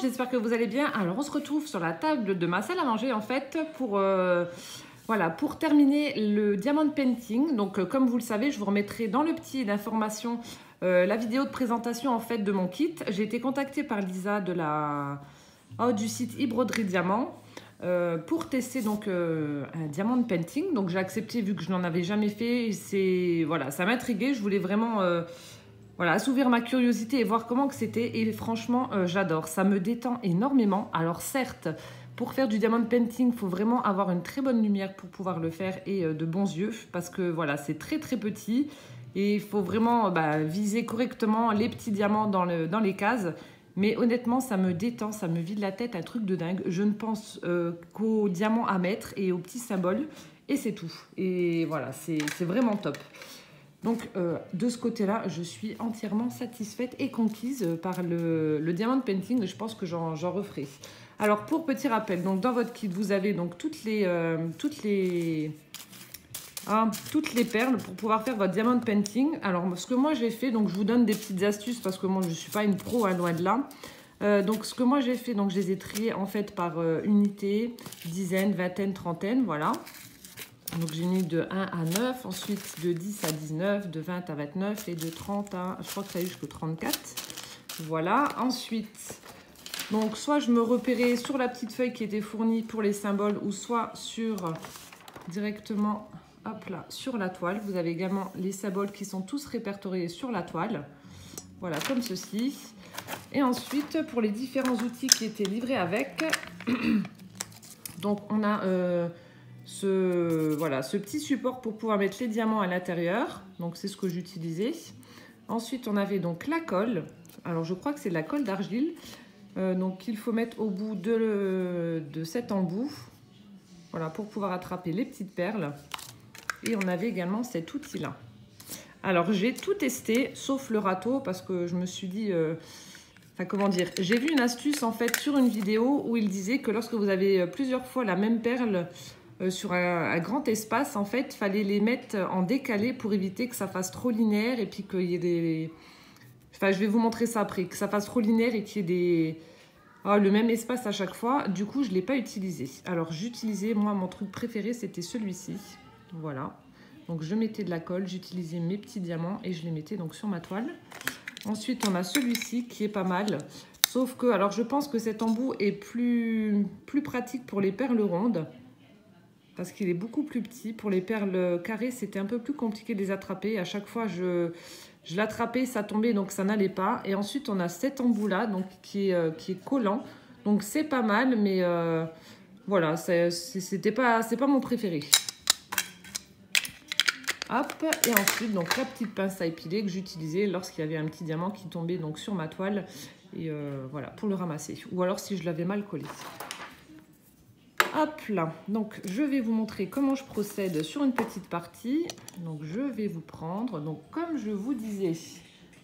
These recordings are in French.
j'espère que vous allez bien. Alors on se retrouve sur la table de ma salle à manger en fait pour, voilà, pour terminer le diamond painting. Donc comme vous le savez, je vous remettrai dans le petit d'information la vidéo de présentation en fait de mon kit. J'ai été contactée par Lisa de du site e-broderie diamant pour tester donc un diamond painting. Donc j'ai accepté vu que je n'en avais jamais fait. Voilà, ça m'intriguait, je voulais vraiment... voilà, assouvir ma curiosité et voir comment que c'était. Et franchement, j'adore. Ça me détend énormément. Alors certes, pour faire du diamond painting, il faut vraiment avoir une très bonne lumière pour pouvoir le faire et de bons yeux. Parce que voilà, c'est très très petit. Et il faut vraiment viser correctement les petits diamants dans les cases. Mais honnêtement, ça me détend, ça me vide la tête, un truc de dingue. Je ne pense qu'aux diamants à mettre et aux petits symboles. Et c'est tout. Et voilà, c'est vraiment top. Donc, de ce côté-là, je suis entièrement satisfaite et conquise par le diamond painting. Je pense que j'en referai. Alors, pour petit rappel, donc dans votre kit, vous avez donc toutes les perles pour pouvoir faire votre diamond painting. Alors, ce que moi j'ai fait, donc je vous donne des petites astuces parce que moi je ne suis pas une pro, hein, loin de là. Donc, ce que moi j'ai fait, donc je les ai triées en fait par unité, dizaine, vingtaine, trentaine, voilà. Donc j'ai mis de 1 à 9, ensuite de 10 à 19, de 20 à 29 et de 30 à, je crois que ça a eu jusqu'au 34. Voilà, ensuite, donc soit je me repérais sur la petite feuille qui était fournie pour les symboles ou soit directement, hop là, sur la toile. Vous avez également les symboles qui sont tous répertoriés sur la toile. Voilà, comme ceci. Et ensuite, pour les différents outils qui étaient livrés avec, donc on a... ce petit support pour pouvoir mettre les diamants à l'intérieur. Donc c'est ce que j'utilisais. Ensuite on avait donc la colle. Alors je crois que c'est de la colle d'argile. Donc il faut mettre au bout de cet embout. Voilà, pour pouvoir attraper les petites perles. Et on avait également cet outil là. Alors j'ai tout testé sauf le râteau parce que je me suis dit... Enfin, comment dire, j'ai vu une astuce en fait sur une vidéo où il disait que lorsque vous avez plusieurs fois la même perle sur un grand espace, en fait, il fallait les mettre en décalé pour éviter que ça fasse trop linéaire et puis qu'il y ait des... Enfin, je vais vous montrer ça après, que ça fasse trop linéaire et qu'il y ait des... le même espace à chaque fois. Du coup, je ne l'ai pas utilisé. Alors, j'utilisais, moi, mon truc préféré, c'était celui-ci. Voilà. Donc, je mettais de la colle, j'utilisais mes petits diamants et je les mettais donc sur ma toile. Ensuite, on a celui-ci qui est pas mal. Sauf que, alors, je pense que cet embout est plus pratique pour les perles rondes. Parce qu'il est beaucoup plus petit. Pour les perles carrées, c'était un peu plus compliqué de les attraper. À chaque fois, je l'attrapais, ça tombait, donc ça n'allait pas. Et ensuite, on a cet embout-là, donc qui est collant. Donc, c'est pas mal, mais voilà, c'est pas mon préféré. Hop, et ensuite, donc la petite pince à épiler que j'utilisais lorsqu'il y avait un petit diamant qui tombait donc sur ma toile. Et voilà, pour le ramasser. Ou alors si je l'avais mal collé. Hop là, donc je vais vous montrer comment je procède sur une petite partie. Donc je vais vous prendre, donc comme je vous disais,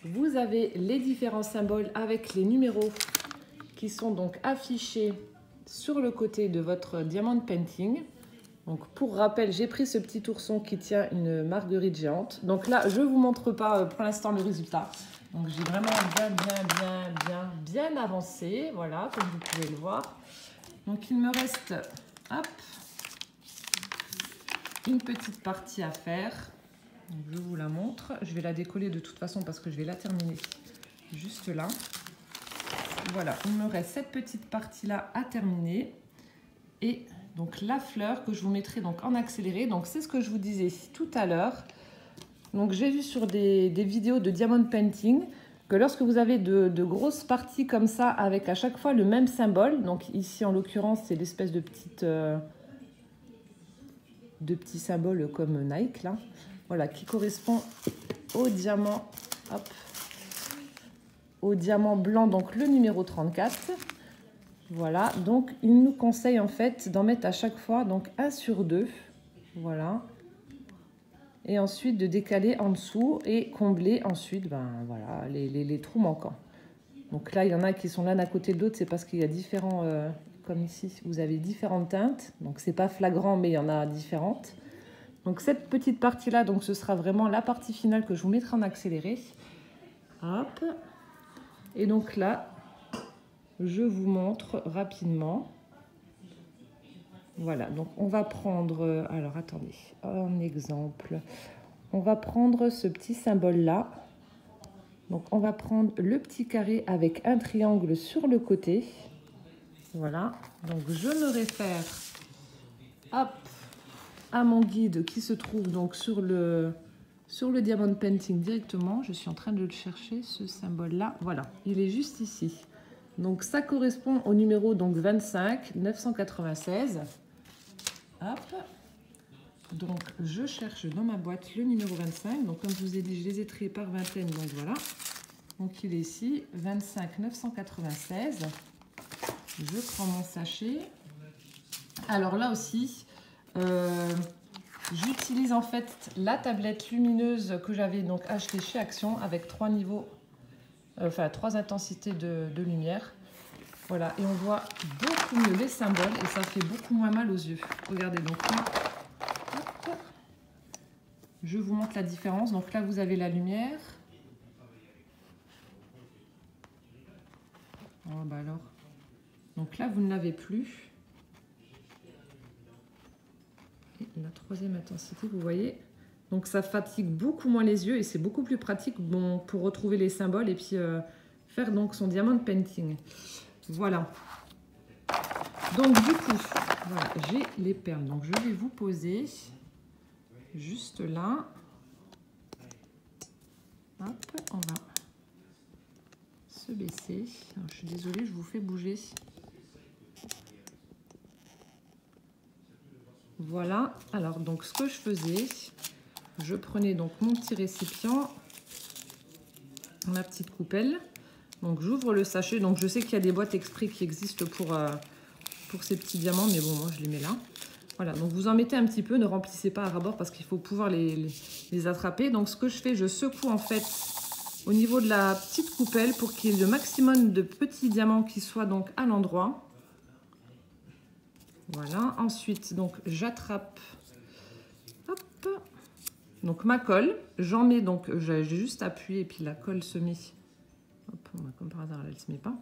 vous avez les différents symboles avec les numéros qui sont donc affichés sur le côté de votre diamond painting. Donc pour rappel, j'ai pris ce petit ourson qui tient une marguerite géante. Donc là, je ne vous montre pas pour l'instant le résultat. Donc j'ai vraiment bien avancé, voilà, comme vous pouvez le voir. Donc il me reste une petite partie à faire. Donc, je vous la montre. Je vais la décoller de toute façon parce que je vais la terminer juste là. Voilà, il me reste cette petite partie-là à terminer. Et donc la fleur que je vous mettrai donc en accéléré. Donc c'est ce que je vous disais tout à l'heure. Donc j'ai vu sur des vidéos de diamond painting que lorsque vous avez de grosses parties comme ça, avec à chaque fois le même symbole, donc ici en l'occurrence c'est l'espèce de petits symboles comme Nike là, voilà, qui correspond au diamant, au diamant blanc, donc le numéro 34. Voilà, donc il nous conseille en fait d'en mettre à chaque fois donc 1 sur 2, voilà. Et ensuite de décaler en dessous et combler ensuite voilà, les trous manquants. Donc là, il y en a qui sont l'un à côté de l'autre, c'est parce qu'il y a différents, comme ici, vous avez différentes teintes. Donc c'est pas flagrant, mais il y en a différentes. Donc cette petite partie-là, donc ce sera vraiment la partie finale que je vous mettrai en accéléré. Hop. Et donc là, je vous montre rapidement. Voilà, donc on va prendre, alors attendez, un exemple. On va prendre ce petit symbole-là. Donc on va prendre le petit carré avec un triangle sur le côté. Voilà, donc je me réfère hop, à mon guide qui se trouve donc sur le diamond painting directement. Je suis en train de le chercher, ce symbole-là. Voilà, il est juste ici. Donc ça correspond au numéro donc 25 996. Hop. Donc je cherche dans ma boîte le numéro 25. Donc comme je vous ai dit, je les ai triés par vingtaine. Donc voilà. Donc il est ici, 25 996. Je prends mon sachet. Alors là aussi, j'utilise en fait la tablette lumineuse que j'avais donc achetée chez Action avec 3 niveaux, enfin 3 intensités de lumière. Voilà, et on voit beaucoup mieux les symboles et ça fait beaucoup moins mal aux yeux. Regardez donc là, hop, je vous montre la différence. Donc là, vous avez la lumière. Oh bah alors. Donc là, vous ne l'avez plus. Et la troisième intensité, vous voyez. Donc ça fatigue beaucoup moins les yeux et c'est beaucoup plus pratique bon, pour retrouver les symboles et puis faire donc son diamond painting. Voilà. Donc du coup, voilà, j'ai les perles. Donc je vais vous poser juste là. Hop, on va se baisser. Alors, je suis désolée, je vous fais bouger. Voilà. Alors donc ce que je faisais, je prenais donc mon petit récipient, ma petite coupelle. Donc j'ouvre le sachet. Donc je sais qu'il y a des boîtes exprès qui existent pour ces petits diamants, mais bon, moi je les mets là. Voilà, donc vous en mettez un petit peu, ne remplissez pas à ras-bord parce qu'il faut pouvoir les attraper. Donc ce que je fais, je secoue en fait au niveau de la petite coupelle pour qu'il y ait le maximum de petits diamants qui soient donc à l'endroit. Voilà, ensuite donc j'attrape donc ma colle, j'en mets donc, j'ai juste appuyé et puis la colle se met. Hop, comme par hasard, elle ne se met pas.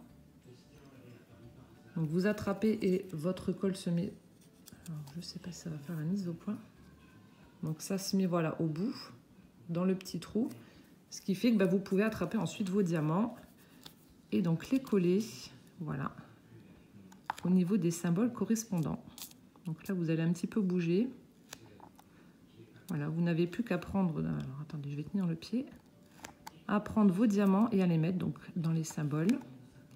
Donc vous attrapez et votre colle se met. Alors je ne sais pas si ça va faire la mise au point. Donc ça se met voilà au bout, dans le petit trou. Ce qui fait que vous pouvez attraper ensuite vos diamants et donc les coller, voilà, au niveau des symboles correspondants. Donc là vous allez un petit peu bouger. Voilà, vous n'avez plus qu'à prendre, alors attendez, je vais tenir le pied, à prendre vos diamants et à les mettre donc dans les symboles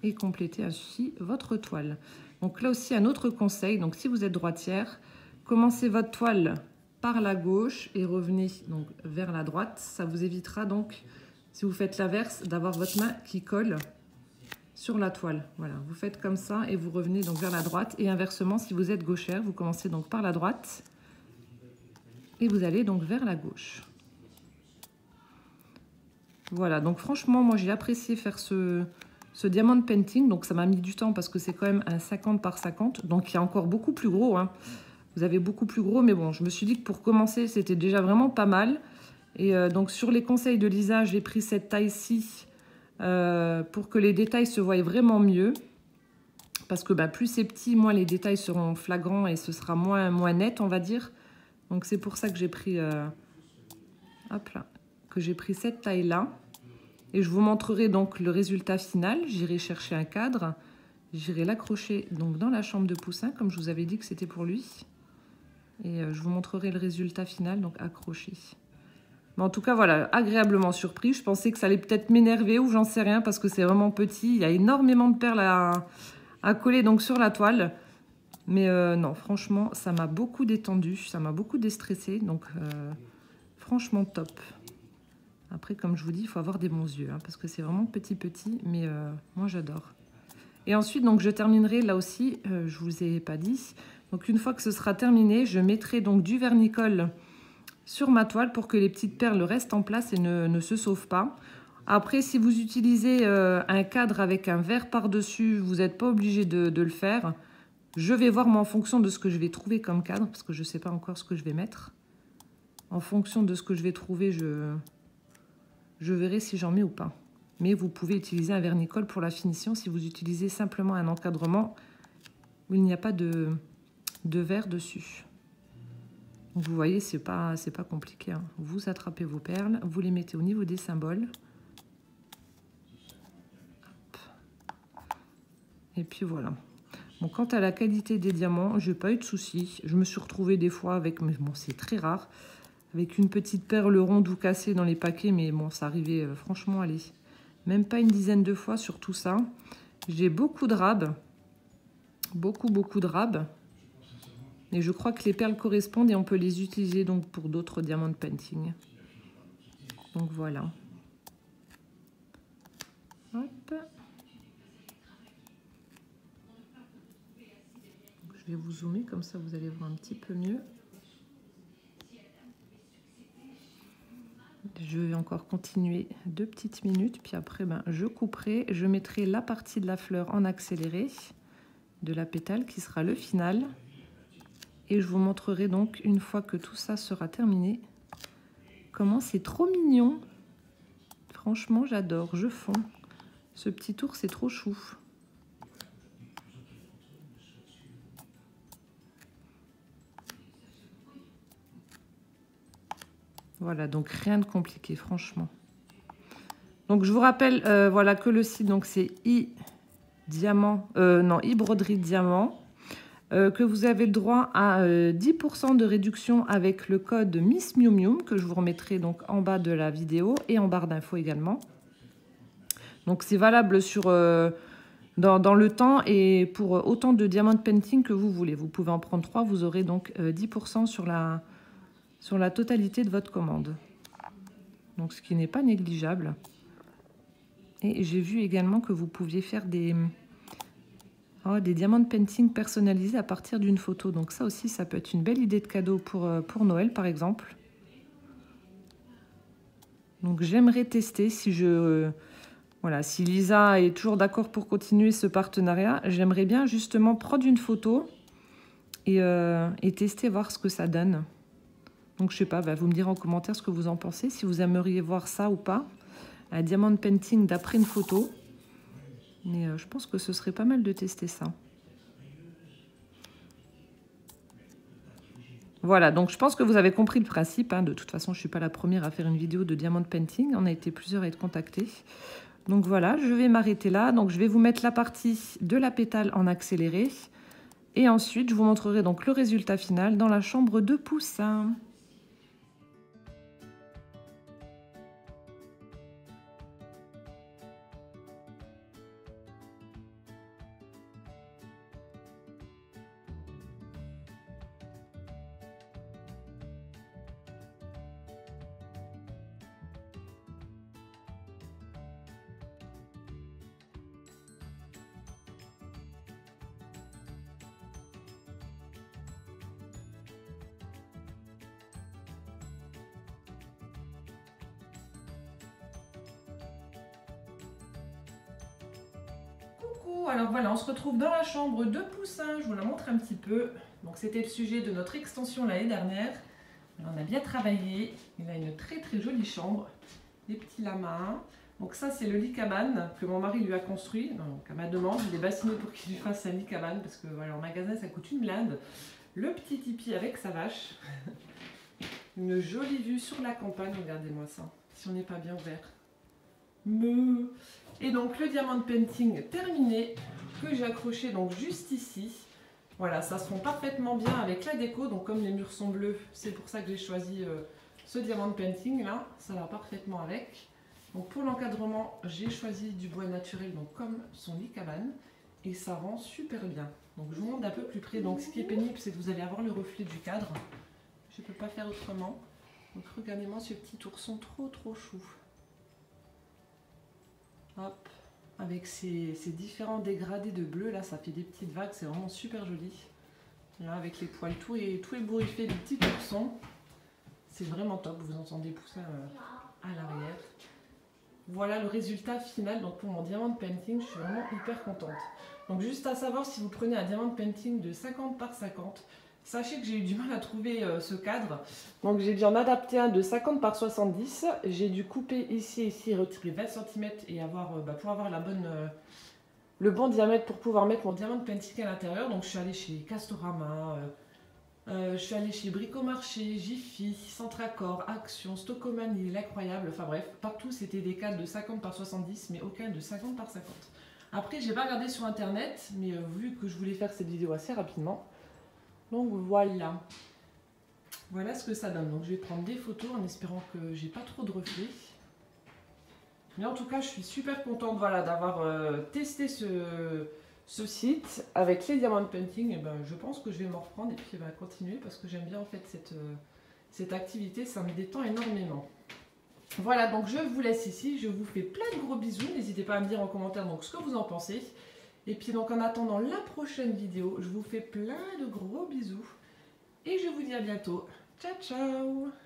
et compléter ainsi votre toile. Donc là aussi un autre conseil, donc si vous êtes droitière, commencez votre toile par la gauche et revenez donc vers la droite. Ça vous évitera donc, si vous faites l'inverse, d'avoir votre main qui colle sur la toile. Voilà, vous faites comme ça et vous revenez donc vers la droite. Et inversement, si vous êtes gauchère, vous commencez donc par la droite et vous allez donc vers la gauche. Voilà, donc franchement, moi j'ai apprécié faire ce diamond painting. Donc ça m'a mis du temps parce que c'est quand même un 50 par 50. Donc il y a encore beaucoup plus gros, hein. Vous avez beaucoup plus gros, mais bon, je me suis dit que pour commencer, c'était déjà vraiment pas mal. Et donc sur les conseils de Lisa, j'ai pris cette taille-ci pour que les détails se voient vraiment mieux. Parce que plus c'est petit, moins les détails seront flagrants et ce sera moins net, on va dire. Donc c'est pour ça que j'ai pris, hop là, que j'ai pris cette taille-là. Et je vous montrerai donc le résultat final. J'irai chercher un cadre. J'irai l'accrocher donc dans la chambre de Poussin, comme je vous avais dit que c'était pour lui. Et je vous montrerai le résultat final, donc accroché. Mais en tout cas, voilà, agréablement surpris. Je pensais que ça allait peut-être m'énerver ou j'en sais rien parce que c'est vraiment petit. Il y a énormément de perles à coller donc sur la toile. Mais non, franchement, ça m'a beaucoup détendu. Ça m'a beaucoup déstressé. Donc, franchement, top. Après, comme je vous dis, il faut avoir des bons yeux, hein, parce que c'est vraiment petit, mais moi, j'adore. Et ensuite, donc, je terminerai là aussi, je vous ai pas dit. Donc, une fois que ce sera terminé, je mettrai donc du vernicole sur ma toile pour que les petites perles restent en place et ne se sauvent pas. Après, si vous utilisez un cadre avec un verre par-dessus, vous n'êtes pas obligé de le faire. Je vais voir, moi, en fonction de ce que je vais trouver comme cadre, parce que je ne sais pas encore ce que je vais mettre. En fonction de ce que je vais trouver, je verrai si j'en mets ou pas. mais vous pouvez utiliser un vernis-colle pour la finition si vous utilisez simplement un encadrement où il n'y a pas de verre dessus. Donc vous voyez, c'est pas compliqué, hein. Vous attrapez vos perles, vous les mettez au niveau des symboles. Hop. Et puis voilà. Bon, quant à la qualité des diamants, je n'ai pas eu de soucis. Je me suis retrouvée des fois avec, mais bon, c'est très rare, avec une petite perle ronde ou cassée dans les paquets, mais bon, ça arrivait franchement, allez, même pas une dizaine de fois sur tout ça. J'ai beaucoup de rabes, beaucoup de rabes. Et je crois que les perles correspondent et on peut les utiliser donc pour d'autres diamants de painting. Donc voilà. Hop. Je vais vous zoomer, comme ça vous allez voir un petit peu mieux. Je vais encore continuer 2 petites minutes, puis après je couperai. Je mettrai la partie de la fleur en accéléré de la pétale qui sera le final. Et je vous montrerai donc, une fois que tout ça sera terminé, comment c'est trop mignon. Franchement, j'adore, je fonds. Ce petit tour, c'est trop chou. Voilà, donc rien de compliqué, franchement. Donc, je vous rappelle voilà, que le site, c'est iBroderie Diamant. Que vous avez le droit à 10% de réduction avec le code Miss Miu Miu, que je vous remettrai donc en bas de la vidéo et en barre d'infos également. Donc c'est valable sur, dans le temps et pour autant de diamants de painting que vous voulez. Vous pouvez en prendre 3, vous aurez donc 10% sur la totalité de votre commande. Donc ce qui n'est pas négligeable. Et j'ai vu également que vous pouviez faire des diamants de painting personnalisés à partir d'une photo. Donc ça aussi, ça peut être une belle idée de cadeau pour Noël, par exemple. Donc j'aimerais tester si si Lisa est toujours d'accord pour continuer ce partenariat. J'aimerais bien justement prendre une photo et tester, voir ce que ça donne. Donc je sais pas, vous me direz en commentaire ce que vous en pensez, si vous aimeriez voir ça ou pas. Un diamant de painting d'après une photo. Mais je pense que ce serait pas mal de tester ça. Voilà, donc je pense que vous avez compris le principe. Hein. De toute façon, je ne suis pas la première à faire une vidéo de diamant de painting. On a été plusieurs à être contactés. Donc voilà, je vais m'arrêter là. Donc je vais vous mettre la partie de la pétale en accéléré. Et ensuite, je vous montrerai donc le résultat final dans la chambre de poussin. Alors voilà, on se retrouve dans la chambre de poussin, je vous la montre un petit peu. Donc c'était le sujet de notre extension l'année dernière. Alors, on a bien travaillé, il a une très jolie chambre, des petits lamas. Donc ça c'est le lit cabane que mon mari lui a construit. Donc à ma demande, il est bassiné pour qu'il lui fasse un lit cabane parce que voilà, en magasin ça coûte une blinde. Le petit tipi avec sa vache. Une jolie vue sur la campagne, regardez-moi ça, si on n'est pas bien ouvert. Et donc le diamant de painting terminé, que j'ai accroché donc juste ici. Voilà, ça se fond parfaitement bien avec la déco, donc comme les murs sont bleus, c'est pour ça que j'ai choisi ce diamant de painting là, ça va parfaitement avec. Donc pour l'encadrement, j'ai choisi du bois naturel, donc comme son lit cabane, et ça rend super bien. Donc je vous montre d'un peu plus près, donc ce qui est pénible, c'est que vous allez avoir le reflet du cadre. Je ne peux pas faire autrement. Donc regardez-moi ce petit ourson trop chou. Hop, avec ces différents dégradés de bleu, là ça fait des petites vagues, c'est vraiment super joli. Là avec les poils tout ébouriffé du petit ourson, c'est vraiment top, vous entendez poussin à l'arrière. Voilà le résultat final, donc pour mon diamant de painting, je suis vraiment hyper contente. Donc juste à savoir, si vous prenez un diamant de painting de 50 par 50, Sachez que j'ai eu du mal à trouver ce cadre. Donc j'ai dû en adapter un de 50 par 70. J'ai dû couper ici et ici, retirer 20 cm et avoir, pour avoir le bon diamètre pour pouvoir mettre mon diamant de painting à l'intérieur. Donc je suis allée chez Castorama, je suis allée chez Bricomarché, Jiffy, Centracor, Action, Stocomanie, l'Incroyable. Enfin bref, partout c'était des cadres de 50 par 70 mais aucun de 50 par 50. Après j'ai pas regardé sur internet mais vu que je voulais faire cette vidéo assez rapidement. Donc voilà. Voilà ce que ça donne. Donc je vais prendre des photos en espérant que j'ai pas trop de reflets. Mais en tout cas, je suis super contente voilà, d'avoir testé ce site avec les diamants painting. Et ben, je pense que je vais m'en reprendre et puis continuer parce que j'aime bien en fait cette activité. Ça me détend énormément. Voilà, donc je vous laisse ici. Je vous fais plein de gros bisous. N'hésitez pas à me dire en commentaire donc, ce que vous en pensez. Et puis donc en attendant la prochaine vidéo, je vous fais plein de gros bisous. Et je vous dis à bientôt. Ciao, ciao!